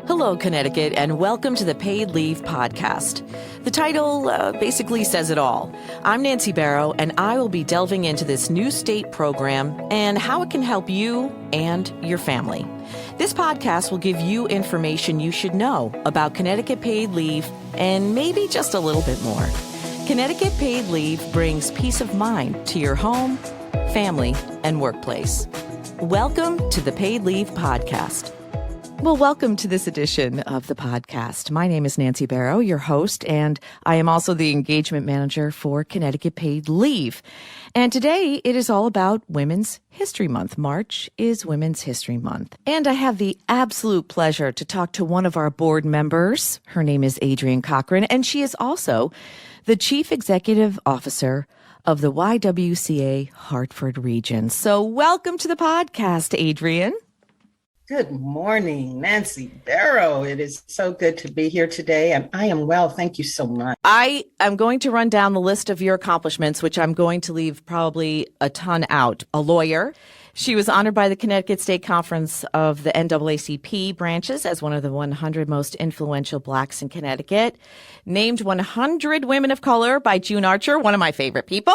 Hello, Connecticut, and welcome to the Paid Leave Podcast. The title basically says it all. I'm Nancy Barrow, and I will be delving into this new state program and how it can help you and your family. This podcast will give you information you should know about Connecticut paid leave and maybe just a little bit more. Connecticut paid leave brings peace of mind to your home, family, and workplace. Welcome to the Paid Leave Podcast. Well, welcome to this edition of the podcast. My name is Nancy Barrow, your host, and I am also the engagement manager for Connecticut Paid Leave. And today it is all about Women's History Month. March is Women's History Month. And I have the absolute pleasure to talk to one of our board members. Her name is Adrienne Cochrane, and she is also the Chief Executive Officer of the YWCA Hartford Region. So welcome to the podcast, Adrienne. Good morning, Nancy Barrow. It is so good to be here today, and I am well. Thank you so much. I am going to run down the list of your accomplishments, which I'm going to leave probably a ton out. A lawyer. She was honored by the Connecticut State Conference of the NAACP branches as one of the 100 most influential Blacks in Connecticut. Named 100 Women of Color by June Archer, one of my favorite people.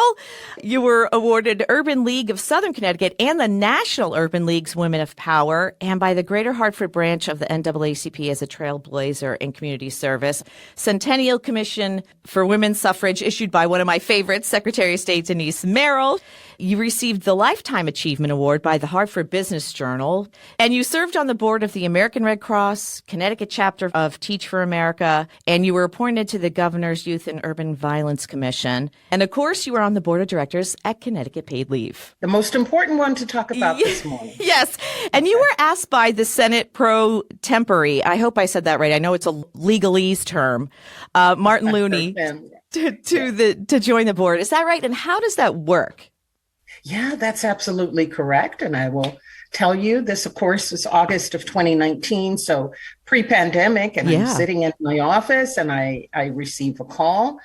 You were awarded Urban League of Southern Connecticut and the National Urban League's Women of Power, and by the Greater Hartford branch of the NAACP as a trailblazer in community service. Centennial Commission for Women's Suffrage issued by one of my favorites, Secretary of State Denise Merrill. You received the Lifetime Achievement Award by the Hartford Business Journal, and you served on the board of the American Red Cross, Connecticut chapter of Teach for America, and you were appointed to the Governor's Youth and Urban Violence Commission. And of course, you were on the board of directors at Connecticut Paid Leave. The most important one to talk about this morning. Yes. And you were asked by the Senate pro tempore, I hope I said that right. I know it's a legalese term, Martin Looney, to join the board. Is that right? And how does that work? Yeah, that's absolutely correct. And I will tell you, this, of course, was August of 2019, so pre-pandemic, and I'm sitting in my office, and I receive a call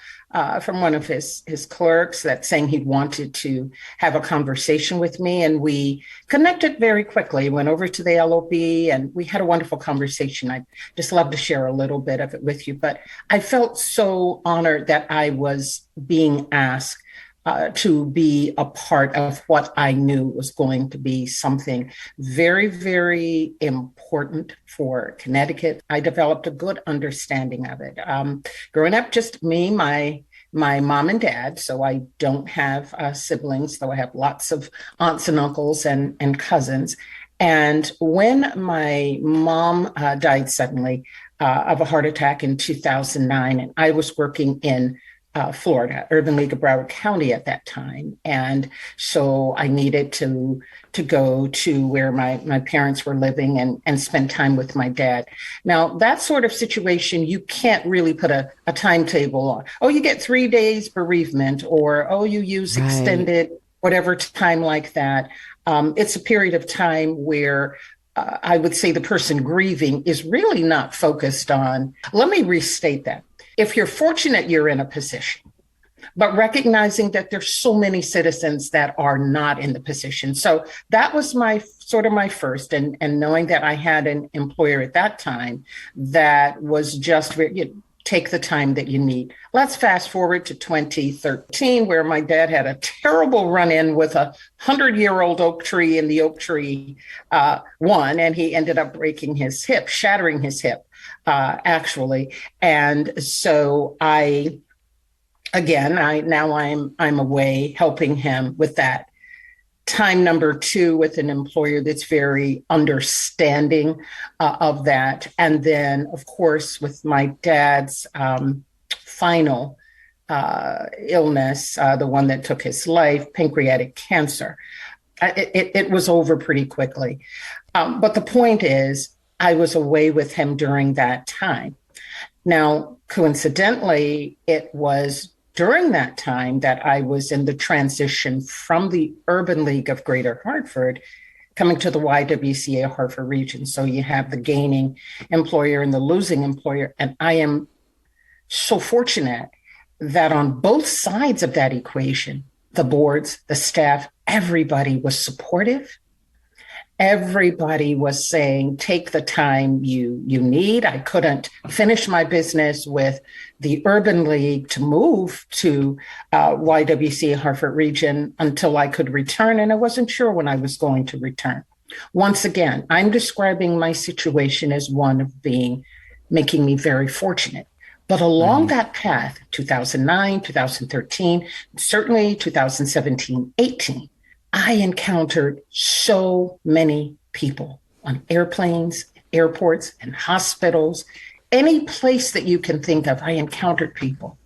from one of his clerks that's saying he wanted to have a conversation with me, and we connected very quickly, went over to the LOB, and we had a wonderful conversation. I'd just love to share a little bit of it with you, but I felt so honored that I was being asked to be a part of what I knew was going to be something very, very important for Connecticut. I developed a good understanding of it. Growing up, just me, my mom and dad, so I don't have siblings, though I have lots of aunts and uncles and cousins. And when my mom died suddenly of a heart attack in 2009, and I was working in Florida, Urban League of Broward County at that time. And so I needed to go to where my parents were living and spend time with my dad. Now, that sort of situation, you can't really put a timetable on. Oh, you get 3 days bereavement, or, oh, you use extended whatever time like that. It's a period of time where I would say the person grieving is really not focused on. Let me restate that. If you're fortunate, you're in a position, but recognizing that there's so many citizens that are not in the position. So that was my first, and knowing that I had an employer at that time that was just take the time that you need. Let's fast forward to 2013, where my dad had a terrible run-in with a 100-year-old oak tree, and the oak tree won, and he ended up breaking his hip, shattering his hip. Actually. And so I'm away helping him with that. Time number 2 with an employer that's very understanding of that. And then, of course, with my dad's final illness, the one that took his life, pancreatic cancer, it was over pretty quickly. But the point is, I was away with him during that time. Now, coincidentally, it was during that time that I was in the transition from the Urban League of Greater Hartford coming to the YWCA Hartford Region. So you have the gaining employer and the losing employer. And I am so fortunate that on both sides of that equation, the boards, the staff, everybody was supportive everybody was saying, take the time you need. I couldn't finish my business with the Urban League to move to YWCA Hartford Region until I could return. And I wasn't sure when I was going to return. Once again, I'm describing my situation as one of making me very fortunate. But along that path, 2009, 2013, certainly 2017, 18, I encountered so many people on airplanes, airports, and hospitals. Any place that you can think of, I encountered people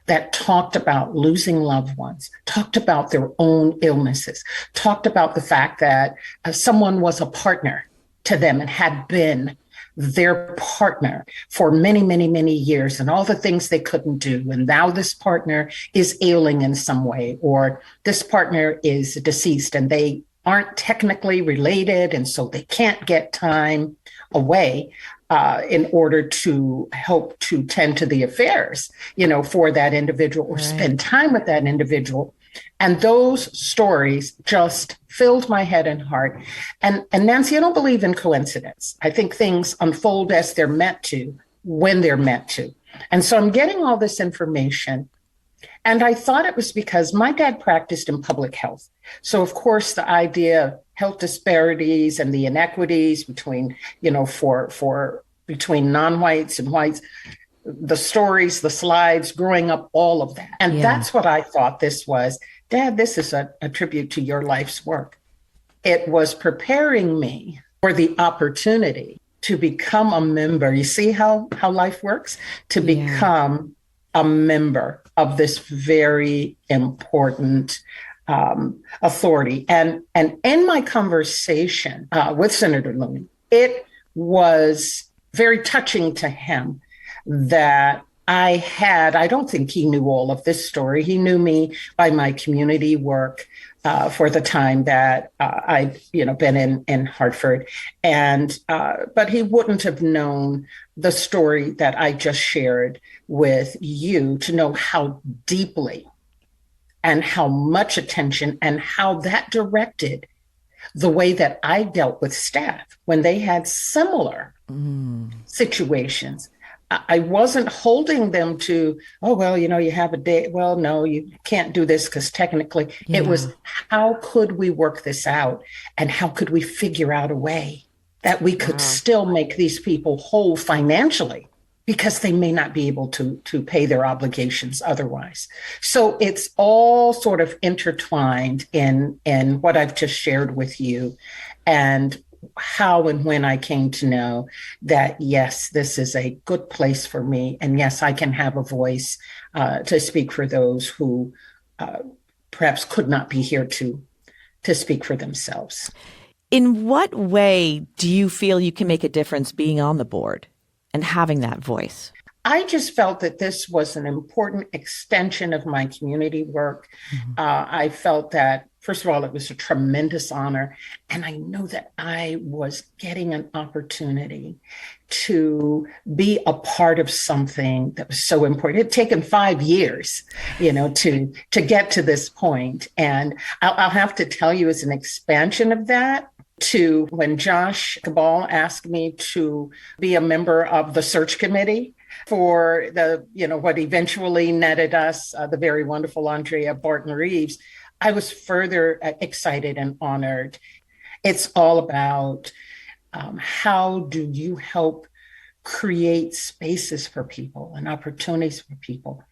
that talked about losing loved ones, talked about their own illnesses, talked about the fact that someone was a partner to them and had been their partner for many, many, many years, and all the things they couldn't do. And now this partner is ailing in some way, or this partner is deceased and they aren't technically related. And so they can't get time away in order to help to tend to the affairs, for that individual or spend time with that individual. And those stories just filled my head and heart. And Nancy, I don't believe in coincidence. I think things unfold as they're meant to, when they're meant to. And so I'm getting all this information. And I thought it was because my dad practiced in public health. So, of course, the idea of health disparities and the inequities between, between non-whites and whites, the stories, the slides, growing up, all of that. And that's what I thought this was. Dad, this is a tribute to your life's work. It was preparing me for the opportunity to become a member. You see how life works? To become a member of this very important authority. And in my conversation with Senator Looney, it was very touching to him that I don't think he knew all of this story. He knew me by my community work for the time that I'd been in Hartford. But he wouldn't have known the story that I just shared with you to know how deeply and how much attention and how that directed the way that I dealt with staff when they had similar situations. I wasn't holding them to, you have a day. Well, no, you can't do this because technically it was, how could we work this out? And how could we figure out a way that we could still make these people whole financially, because they may not be able to pay their obligations otherwise. So it's all sort of intertwined in what I've just shared with you, and how and when I came to know that, yes, this is a good place for me. And yes, I can have a voice to speak for those who perhaps could not be here to speak for themselves. In what way do you feel you can make a difference being on the board and having that voice? I just felt that this was an important extension of my community work. I felt that, first of all, it was a tremendous honor. And I know that I was getting an opportunity to be a part of something that was so important. It had taken 5 years, to get to this point. And I'll have to tell you, as an expansion of that, to when Josh Cabal asked me to be a member of the search committee for what eventually netted us, the very wonderful Andrea Barton-Reeves, I was further excited and honored. It's all about how do you help create spaces for people and opportunities for people.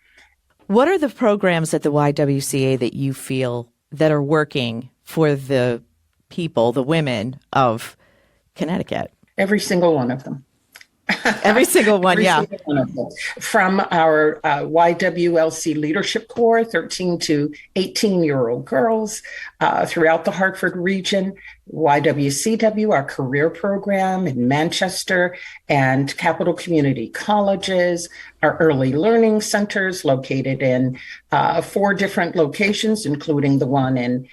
What are the programs at the YWCA that you feel that are working for the people, the women of Connecticut? Every single one of them. Every single one, Single one of them. From our YWLC Leadership Corps, 13 to 18-year-old girls throughout the Hartford region, YWCW, our career program in Manchester and Capital Community Colleges, our early learning centers located in 4 different locations, including the one in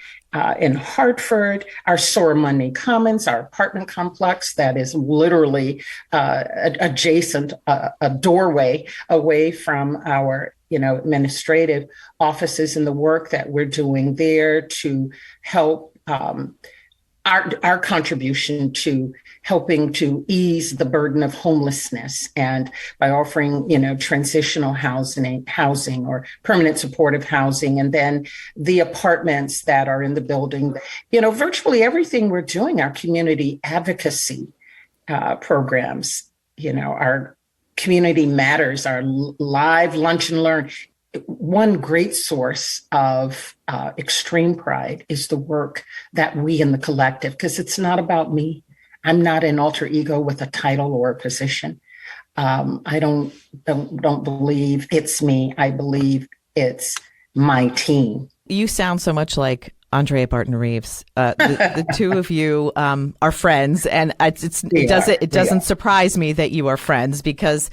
Hartford, our Soramoney Commons, our apartment complex that is literally adjacent, a doorway away from our administrative offices, and the work that we're doing there to help our contribution to helping to ease the burden of homelessness, and by offering, transitional housing or permanent supportive housing, and then the apartments that are in the building, virtually everything we're doing, our community advocacy programs, our community matters, our live lunch and learn. One great source of extreme pride is the work that we in the collective, because it's not about me. I'm not an alter ego with a title or a position. I don't believe it's me. I believe it's my team. You sound so much like Andrea Barton Reeves. The two of you are friends, and it doesn't surprise me that you are friends, because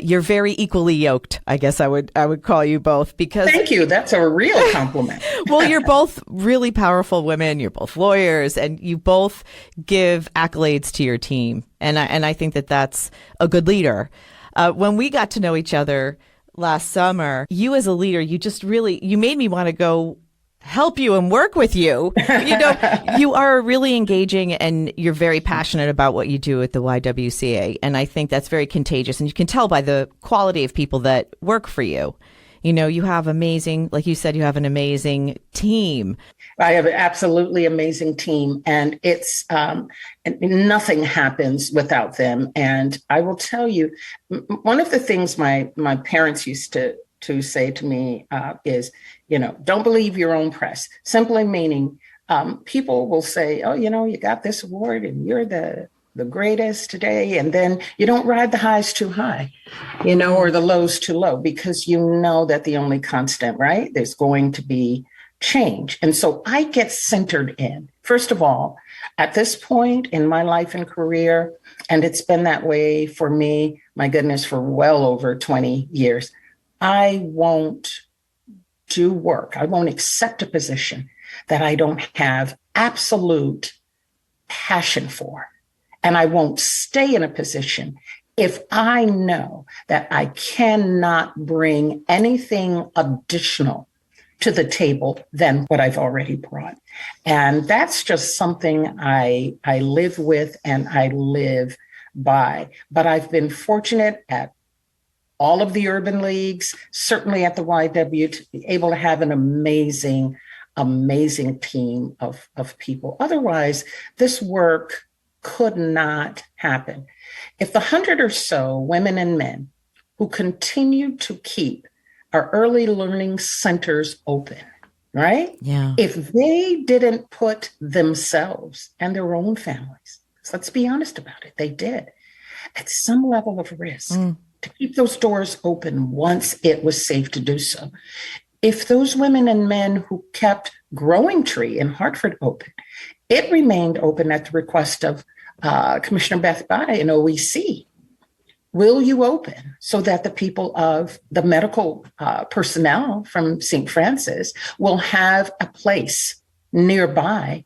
you're very equally yoked, I guess I would call you both. Because thank you. That's a real compliment. Well, you're both really powerful women. You're both lawyers, and you both give accolades to your team. And I think that that's a good leader. When we got to know each other last summer, you as a leader, you made me want to go help you and work with you. You are really engaging, and you're very passionate about what you do at the YWCA. And I think that's very contagious. And you can tell by the quality of people that work for you. You have like you said, you have an amazing team. I have an absolutely amazing team, and it's nothing happens without them. And I will tell you, one of the things my parents used to say to me is, don't believe your own press. Simply meaning, people will say, oh, you got this award and you're the greatest today. And then you don't ride the highs too high, or the lows too low, because that the only constant, right? There's going to be change. And so I get centered in, first of all, at this point in my life and career, and it's been that way for me, my goodness, for well over 20 years, I won't do work. I won't accept a position that I don't have absolute passion for. And I won't stay in a position if I know that I cannot bring anything additional to the table than what I've already brought. And that's just something I live with and I live by. But I've been fortunate at all of the urban leagues, certainly at the YW, to be able to have an amazing team of people. Otherwise, this work could not happen. If the 100 or so women and men who continue to keep our early learning centers open, right? Yeah. If they didn't put themselves and their own families, so let's be honest about it, they did, at some level of risk to keep those doors open once it was safe to do so. If those women and men who kept Growing Tree in Hartford open, it remained open at the request of Commissioner Beth Bai in OEC. Will you open so that the people of the medical personnel from St. Francis will have a place nearby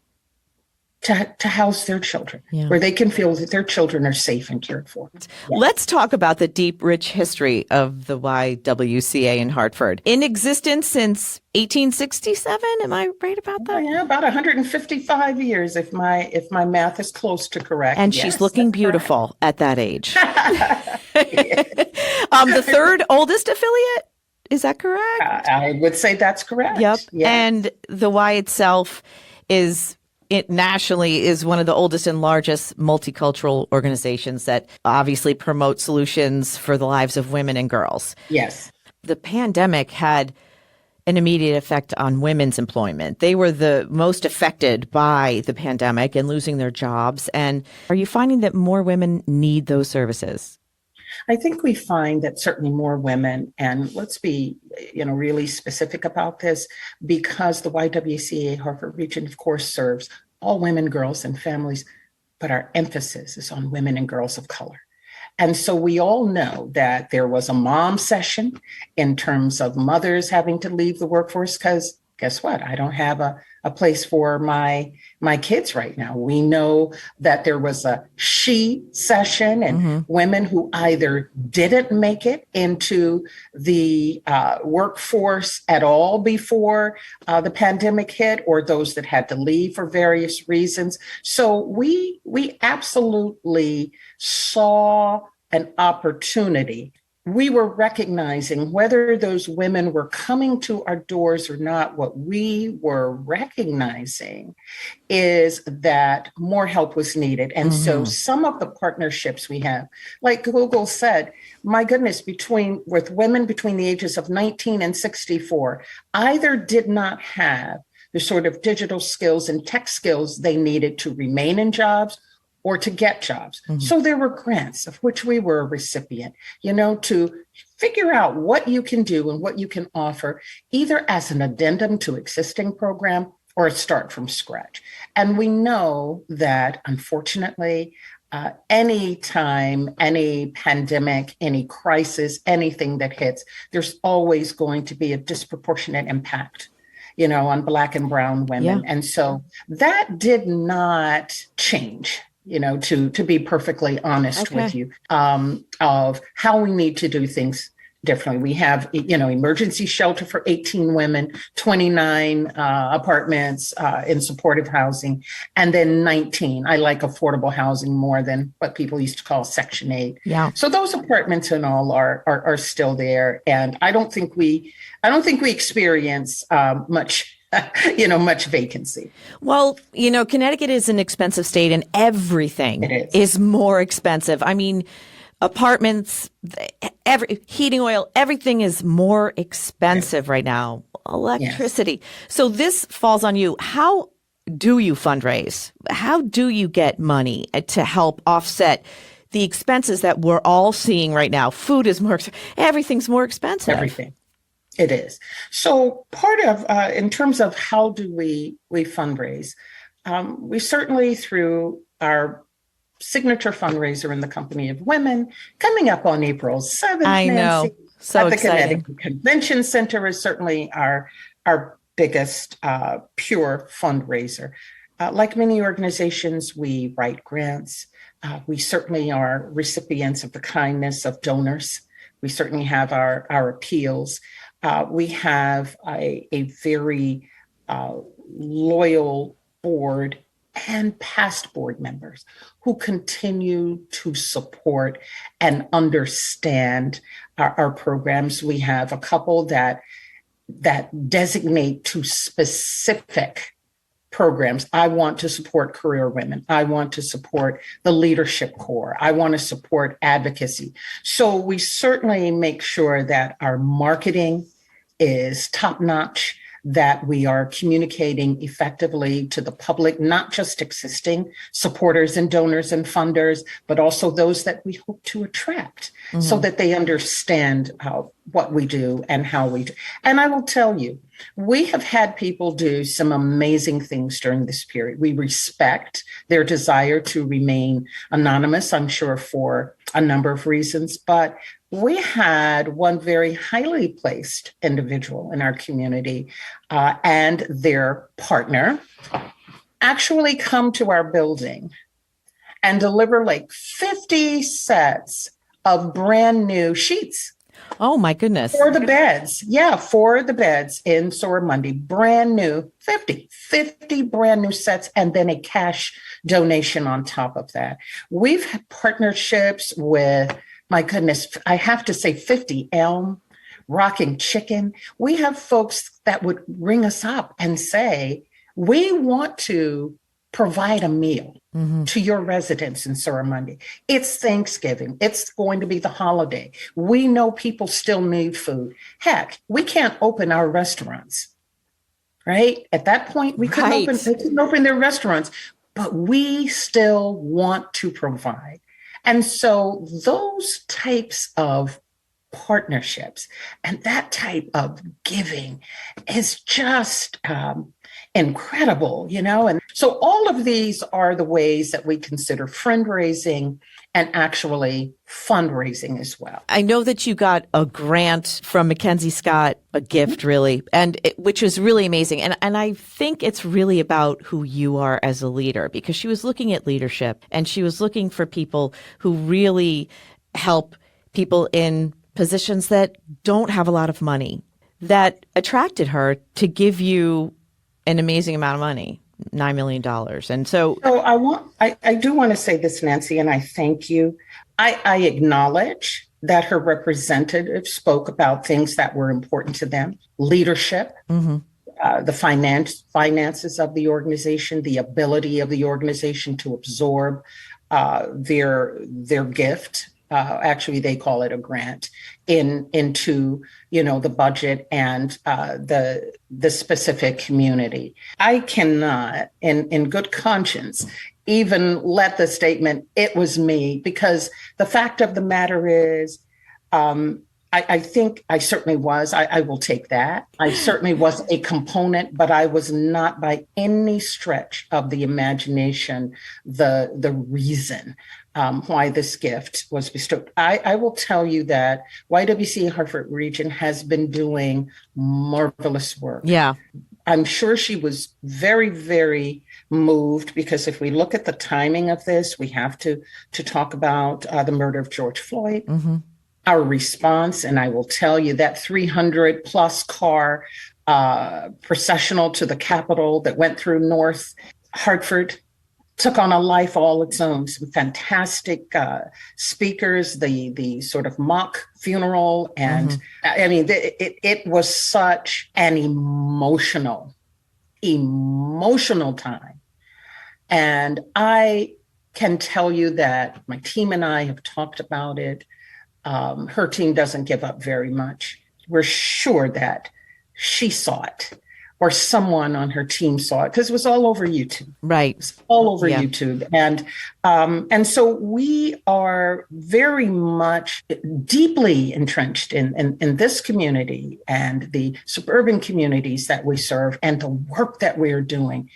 to house their children, where they can feel that their children are safe and cared for? Yeah. Let's talk about the deep, rich history of the YWCA in Hartford. In existence since 1867, am I right about that? Yeah, about 155 years, if my math is close to correct. And she's looking beautiful at that age. The third oldest affiliate, is that correct? I would say that's correct. Yep. Yeah. And the Y itself nationally is one of the oldest and largest multicultural organizations that obviously promote solutions for the lives of women and girls. Yes. The pandemic had an immediate effect on women's employment. They were the most affected by the pandemic and losing their jobs. And are you finding that more women need those services? I think we find that certainly more women, and let's be, really specific about this, because the YWCA Hartford Region, of course, serves all women, girls, and families, but our emphasis is on women and girls of color. And so we all know that there was a mom session in terms of mothers having to leave the workforce because guess what? I don't have a place for my kids right now. We know that there was a she session and women who either didn't make it into the workforce at all before the pandemic hit, or those that had to leave for various reasons. So we absolutely saw an opportunity. We were recognizing whether those women were coming to our doors or not. What we were recognizing is that more help was needed. And so some of the partnerships we have, like Google said, my goodness, with women between the ages of 19 and 64, either did not have the sort of digital skills and tech skills they needed to remain in jobs or to get jobs. So there were grants of which we were a recipient, to figure out what you can do and what you can offer, either as an addendum to existing program or a start from scratch. And we know that, unfortunately, any time, any pandemic, any crisis, anything that hits, there's always going to be a disproportionate impact on Black and brown women. Yeah. And so that did not change, to be perfectly honest with you, of how we need to do things differently. We have, emergency shelter for 18 women, 29 apartments in supportive housing, and then 19. I like affordable housing more than what people used to call Section 8. Yeah. So those apartments and all are still there, and I don't think we experience much vacancy. Well, Connecticut is an expensive state, and everything is more expensive. I mean, apartments, heating oil, everything is more expensive right now. Electricity. Yes. So this falls on you. How do you fundraise? How do you get money to help offset the expenses that we're all seeing right now? Food is everything's more expensive. Everything. It is. So part of, in terms of how do we fundraise, we certainly, through our signature fundraiser in the Company of Women, coming up on April 7th, I know. So at the exciting. Connecticut Convention Center is certainly our biggest pure fundraiser. Like many organizations, we write grants. We certainly are recipients of the kindness of donors. We certainly have our appeals. We have a very loyal board and past board members who continue to support and understand our programs. We have a couple that designate to specific programs. I want to support career women. I want to support the leadership corps. I want to support advocacy. So we certainly make sure that our marketing is top-notch, that we are communicating effectively to the public, not just existing supporters and donors and funders, but also those that we hope to attract, so that they understand what we do and how we do. And I will tell you, we have had people do some amazing things during this period. We respect their desire to remain anonymous, I'm sure for a number of reasons, but we had one very highly placed individual in our community and their partner actually come to our building and deliver like 50 sets of brand new sheets. Oh, my goodness. For the beds. Yeah, for the beds in Soramundi. Brand new, 50 brand new sets, and then a cash donation on top of that. We've had partnerships with, my goodness, I have to say 50 Elm, Rocking Chicken. We have folks that would ring us up and say, we want to provide a meal to your residents in Soramundi. It's Thanksgiving. It's going to be the holiday. We know people still need food. Heck, we can't open our restaurants, right? At that point, they couldn't open their restaurants, but we still want to provide. And so those types of partnerships and that type of giving is just, incredible, And so all of these are the ways that we consider fundraising and actually fundraising as well. I know that you got a grant from Mackenzie Scott, a gift really, which was really amazing. And I think it's really about who you are as a leader, because she was looking at leadership and she was looking for people who really help people in positions that don't have a lot of money. That attracted her to give you an amazing amount of money, $9 million. And so I do want to say this, Nancy, and I thank you. I acknowledge that her representative spoke about things that were important to them: leadership, the finances of the organization, the ability of the organization to absorb their gift. Actually, they call it a grant into the budget and the specific community. I cannot, in good conscience, even let the statement "it was me," because the fact of the matter is, I think I certainly was. I will take that. I certainly was a component, but I was not by any stretch of the imagination the reason why this gift was bestowed. I will tell you that YWCA Hartford Region has been doing marvelous work. Yeah. I'm sure she was very, very moved, because if we look at the timing of this, we have to talk about the murder of George Floyd. Our response, and I will tell you that 300 plus car processional to the Capitol that went through North Hartford took on a life all its own. Some fantastic speakers, the sort of mock funeral. And I mean, it was such an emotional time. And I can tell you that my team and I have talked about it. Her team doesn't give up very much. We're sure that she saw it, or someone on her team saw it, because it was all over YouTube. Right. It was all over YouTube. And so we are very much deeply entrenched in this community and the suburban communities that we serve and the work that we're doing.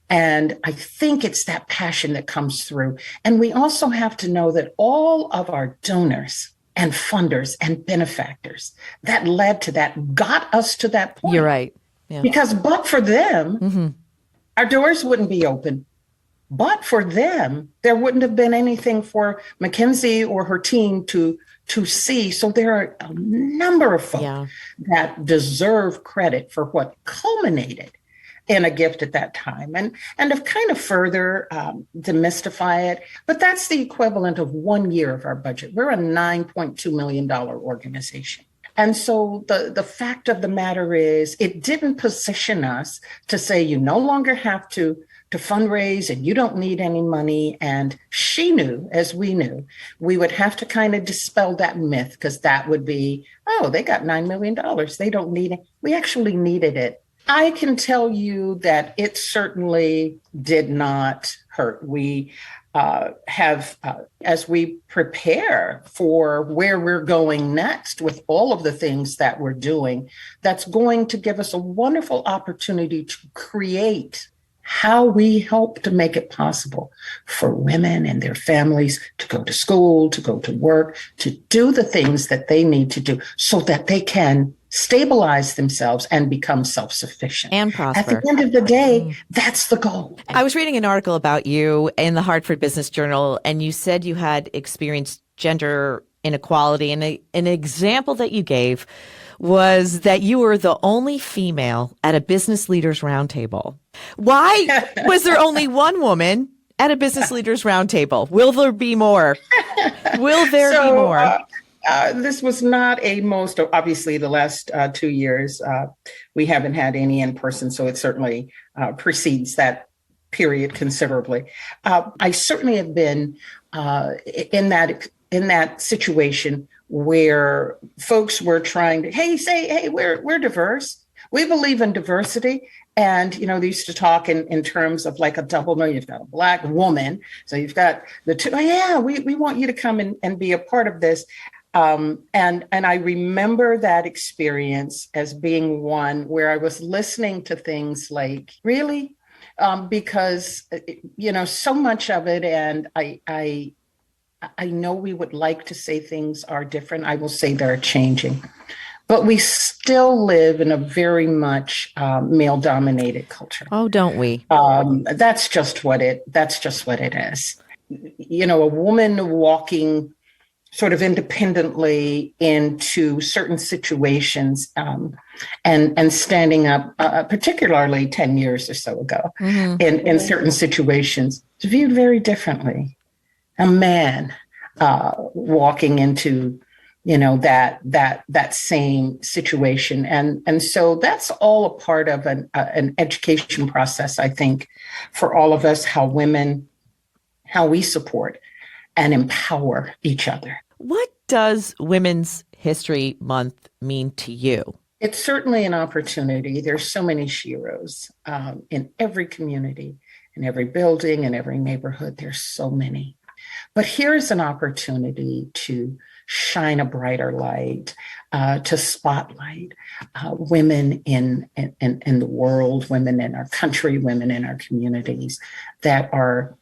And I think it's that passion that comes through. And we also have to know that all of our donors and funders and benefactors that led to that got us to that point. You're right. Yeah. Because but for them, our doors wouldn't be open. But for them, there wouldn't have been anything for Mackenzie or her team to see. So there are a number of folks that deserve credit for what culminated in a gift at that time. And to kind of further demystify it, but that's the equivalent of 1 year of our budget. We're a $9.2 million organization. And so the fact of the matter is, it didn't position us to say, you no longer have to fundraise and you don't need any money. And she knew, as we knew, we would have to kind of dispel that myth, because that would be, oh, they got $9 million. They don't need it. We actually needed it. I can tell you that it certainly did not hurt. We have, as we prepare for where we're going next with all of the things that we're doing, that's going to give us a wonderful opportunity to create how we help to make it possible for women and their families to go to school, to go to work, to do the things that they need to do so that they can stabilize themselves and become self-sufficient. And prosper. At the end of the day, that's the goal. I was reading an article about you in the Hartford Business Journal, and you said you had experienced gender inequality. And an example that you gave was that you were the only female at a business leaders roundtable. Why was there only one woman at a business leaders roundtable? Will there be more? Will there be more? This was not obviously the last 2 years, we haven't had any in person, so it certainly precedes that period considerably. I certainly have been in that situation where folks were trying to, we're diverse. We believe in diversity. And, they used to talk in terms of like a double million. You've got a Black woman. So you've got the two. Oh, yeah, we want you to come and be a part of this. And I remember that experience as being one where I was listening to things like, really? Because, so much of it, and I know we would like to say things are different. I will say they're changing. But we still live in a very much male-dominated culture. Oh, don't we? That's just what it is. A woman walking sort of independently into certain situations and standing up, particularly 10 years or so ago, in certain situations, is viewed very differently. A man walking into that same situation. And so that's all a part of an education process, I think, for all of us, how we support and empower each other. What does Women's History Month mean to you? It's certainly an opportunity. There's so many sheroes in every community, in every building, in every neighborhood. There's so many. But here's an opportunity to shine a brighter light, to spotlight women in the world, women in our country, women in our communities that are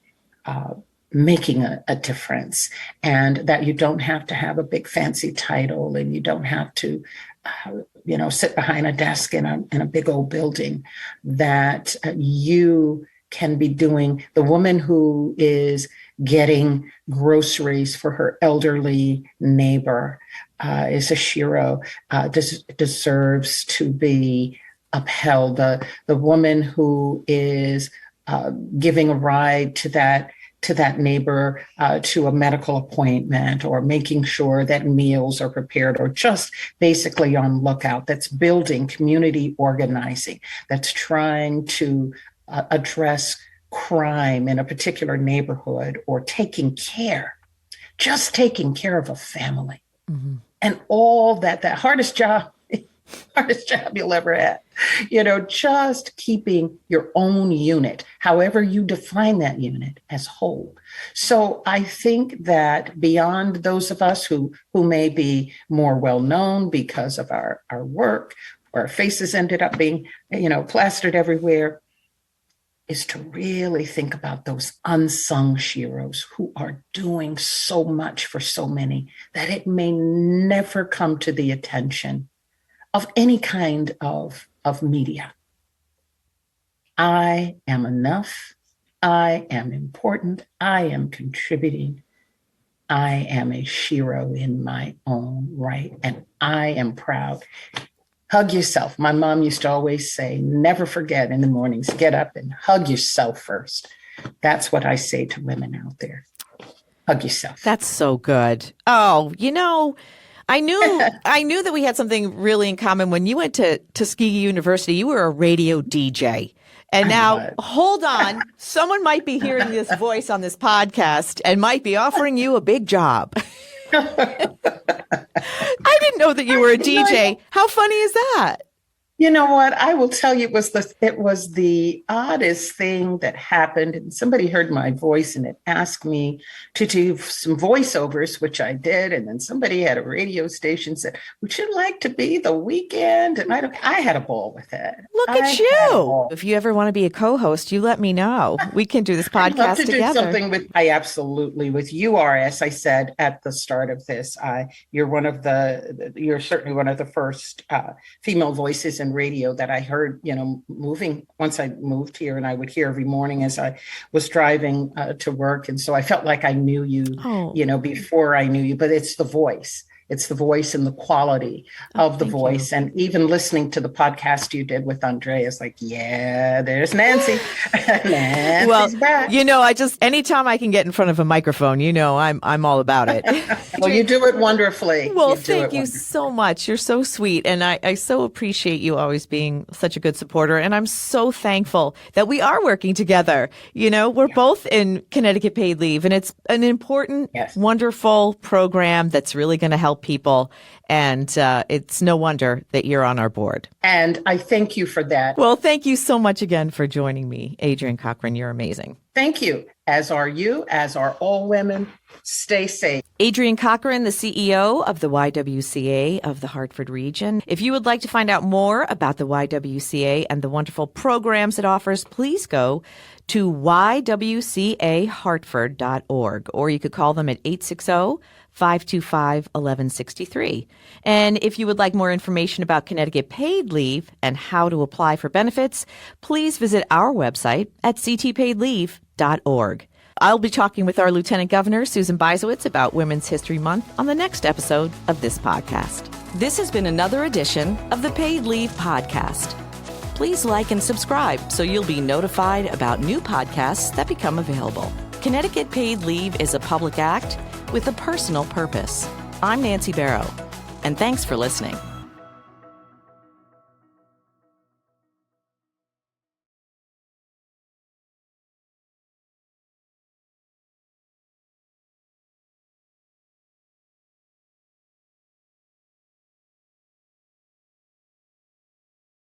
making a difference, and that you don't have to have a big fancy title, and you don't have to sit behind a desk in a big old building, that you can be doing. The woman who is getting groceries for her elderly neighbor is a shero, deserves to be upheld. The woman who is giving a ride to that neighbor to a medical appointment, or making sure that meals are prepared, or just basically on lookout, that's building community organizing, that's trying to address crime in a particular neighborhood, or taking care of a family. And all that hardest job you'll ever have, just keeping your own unit, however you define that unit, as whole. So I think that beyond those of us who may be more well-known because of our work, or our faces ended up being, plastered everywhere, is to really think about those unsung sheroes who are doing so much for so many that it may never come to the attention of any kind of media. I am enough. I am important. I am contributing. I am a shero in my own right, and I am proud. Hug yourself. My mom used to always say, never forget in the mornings, get up and hug yourself first. That's what I say to women out there. Hug yourself. That's so good. Oh, I knew that we had something really in common. When you went to Tuskegee University, you were a radio DJ. And now, hold on, someone might be hearing this voice on this podcast and might be offering you a big job. I didn't know that you were a DJ. How funny is that? You know what? I will tell you, it was the oddest thing that happened. And somebody heard my voice and it asked me to do some voiceovers, which I did. And then somebody at a radio station said, would you like to be the Weekend? And I had a ball with it. Look at you. If you ever want to be a co-host, you let me know. We can do this podcast I'd love to together. Do something with URS. I said at the start of this, you're certainly one of the first female voices in radio that I heard, once I moved here, and I would hear every morning as I was driving to work. And so I felt like I knew you, before I knew you, but it's the voice. It's the voice and the quality of the voice. And even listening to the podcast you did with Andrea is like, yeah, there's Nancy. Nancy's back. Anytime I can get in front of a microphone, I'm all about it. Well, you do it wonderfully. Well, thank you so much. You're so sweet. And I so appreciate you always being such a good supporter. And I'm so thankful that we are working together. We're both in Connecticut paid leave, and it's an important, wonderful program that's really going to help help people. And it's no wonder that you're on our board. And I thank you for that. Well, thank you so much again for joining me, Adrienne Cochrane. You're amazing. Thank you. As are you, as are all women. Stay safe. Adrienne Cochrane, the CEO of the YWCA of the Hartford Region. If you would like to find out more about the YWCA and the wonderful programs it offers, please go to YWCAHartford.org, or you could call them at 860-525-1163. And if you would like more information about Connecticut paid leave and how to apply for benefits, please visit our website at ctpaidleave.org. I'll be talking with our Lieutenant Governor, Susan Bysiewicz, about Women's History Month on the next episode of this podcast. This has been another edition of the Paid Leave Podcast. Please like and subscribe so you'll be notified about new podcasts that become available. Connecticut Paid Leave is a public act with a personal purpose. I'm Nancy Barrow, and thanks for listening.